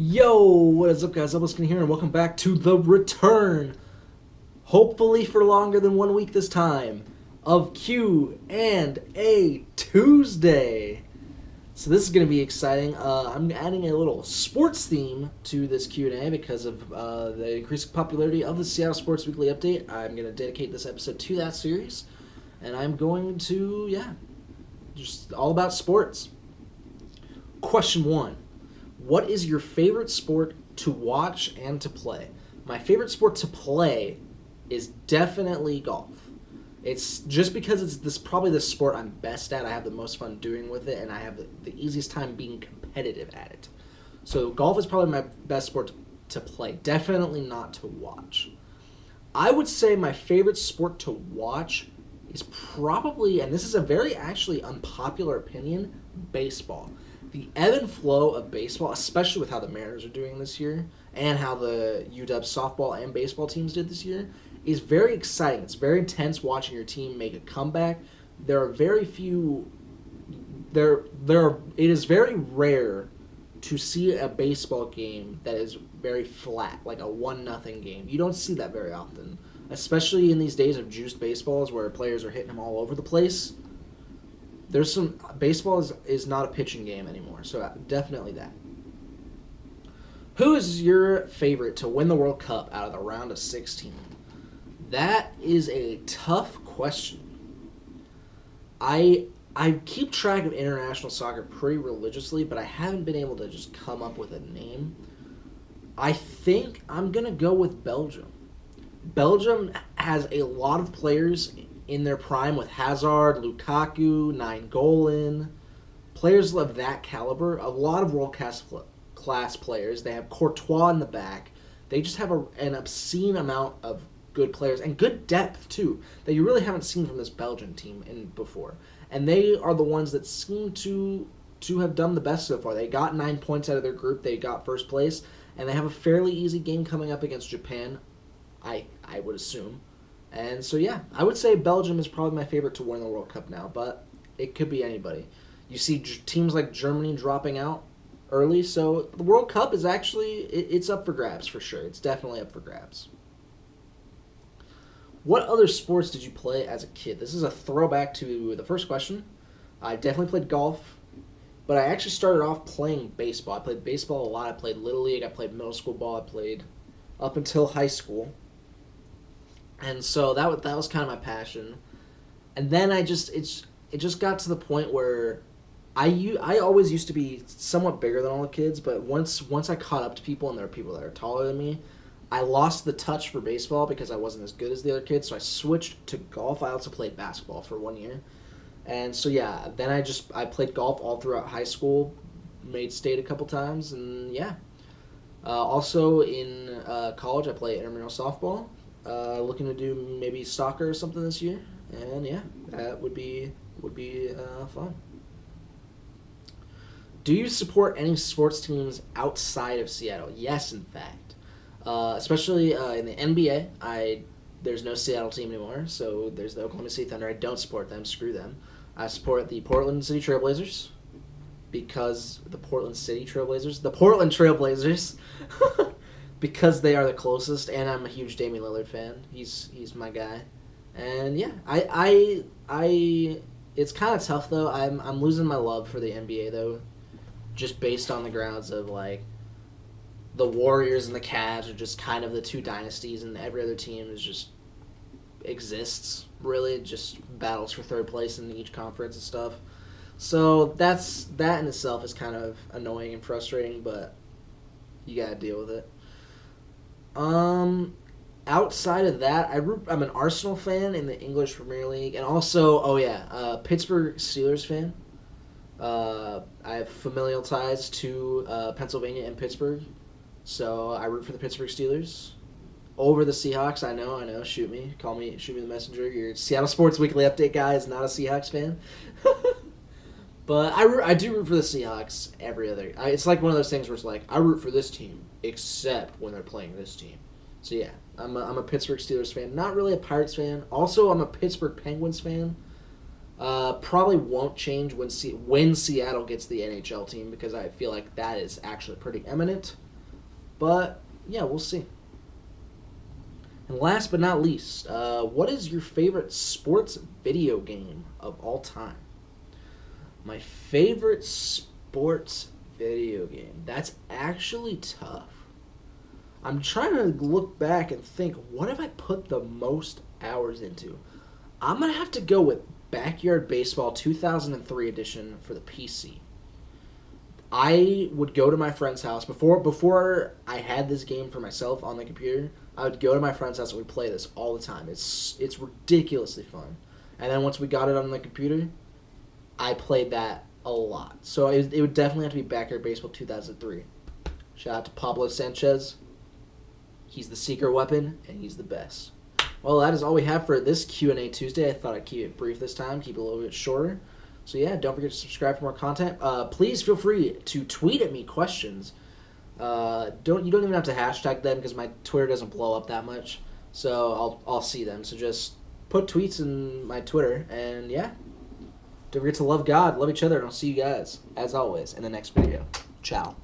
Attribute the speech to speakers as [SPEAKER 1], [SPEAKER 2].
[SPEAKER 1] Yo, what is up, guys? ElbowSkinn here, and welcome back to the return, hopefully for longer than 1 week this time, of Q and A Tuesday. So this is going to be exciting. I'm adding a little sports theme to this Q&A because of the increasing popularity of the Seattle Sports Weekly Update. I'm going to dedicate this episode to that series, and I'm going to, just all about sports. Question 1. What is your favorite sport to watch and to play? My favorite sport to play is definitely golf. It's just because it's probably the sport I'm best at. I have the most fun doing with it, and I have the easiest time being competitive at it. So golf is probably my best sport to play. Definitely not to watch. I would say my favorite sport to watch is probably, and this is a very actually unpopular opinion, baseball. The ebb and flow of baseball, especially with how the Mariners are doing this year and how the UW softball and baseball teams did this year, is very exciting. It's very intense watching your team make a comeback. There are very few. It is very rare to see a baseball game that is very flat, like a 1-0 game. You don't see that very often, especially in these days of juiced baseballs where players are hitting them all over the place. There's some baseball is not a pitching game anymore, so definitely that. Who is your favorite to win the World Cup out of the round of 16? That is a tough question. I keep track of international soccer pretty religiously, but I haven't been able to just come up with a name. I think I'm gonna go with Belgium. Belgium has a lot of players in their prime with Hazard, Lukaku, Nainggolan, players of that caliber, a lot of world-class players. They have Courtois in the back. They just have an obscene amount of good players and good depth, too, that you really haven't seen from this Belgian team before. And they are the ones that seem to have done the best so far. They got 9 points out of their group. They got first place, and they have a fairly easy game coming up against Japan, I would assume. And so, I would say Belgium is probably my favorite to win the World Cup now, but it could be anybody. You see teams like Germany dropping out early, so the World Cup is actually, it's up for grabs for sure. It's definitely up for grabs. What other sports did you play as a kid? This is a throwback to the first question. I definitely played golf, but I actually started off playing baseball. I played baseball a lot. I played Little League. I played middle school ball. I played up until high school. And so that was kind of my passion. And then it just got to the point where I always used to be somewhat bigger than all the kids, but once I caught up to people, and there were people that are taller than me, I lost the touch for baseball because I wasn't as good as the other kids, so I switched to golf. I also played basketball for 1 year. And so then I played golf all throughout high school, made state a couple times, and also in college I played intramural softball. Looking to do maybe soccer or something this year, and that would be fun. Do you support any sports teams outside of Seattle? Yes, in fact, especially in the NBA. There's no Seattle team anymore, so there's the Oklahoma City Thunder. I don't support them. Screw them. I support the Portland Trailblazers because the Portland Trailblazers. Because they are the closest, and I'm a huge Damian Lillard fan. He's my guy, and I it's kind of tough though. I'm losing my love for the NBA though, just based on the grounds of like the Warriors and the Cavs are just kind of the two dynasties, and every other team is just exists really, just battles for third place in each conference and stuff. So that in itself is kind of annoying and frustrating, but you gotta deal with it. Outside of that, I'm an Arsenal fan in the English Premier League, and also, Pittsburgh Steelers fan. I have familial ties to Pennsylvania and Pittsburgh, so I root for the Pittsburgh Steelers over the Seahawks. I know. Shoot me the messenger. Your Seattle Sports Weekly Update guy is not a Seahawks fan. But I do root for the Seahawks every other. It's like one of those things where it's like I root for this team except when they're playing this team. So I'm a Pittsburgh Steelers fan. Not really a Pirates fan. Also, I'm a Pittsburgh Penguins fan. Probably won't change when Seattle gets the NHL team because I feel like that is actually pretty eminent. But, yeah, we'll see. And last but not least, what is your favorite sports video game of all time? My favorite sports video game. That's actually tough. I'm trying to look back and think, what have I put the most hours into? I'm going to have to go with Backyard Baseball 2003 edition for the PC. I would go to my friend's house. Before I had this game for myself on the computer, I would go to my friend's house and we'd play this all the time. It's ridiculously fun. And then once we got it on the computer, I played that a lot. So it would definitely have to be Backyard Baseball 2003. Shout out to Pablo Sanchez. He's the secret weapon, and he's the best. Well, that is all we have for this Q&A Tuesday. I thought I'd keep it brief this time, keep it a little bit shorter. So yeah, don't forget to subscribe for more content. Please feel free to tweet at me questions. You don't even have to hashtag them because my Twitter doesn't blow up that much. So I'll see them. So just put tweets in my Twitter, and yeah. Don't forget to love God, love each other, and I'll see you guys, as always, in the next video. Ciao.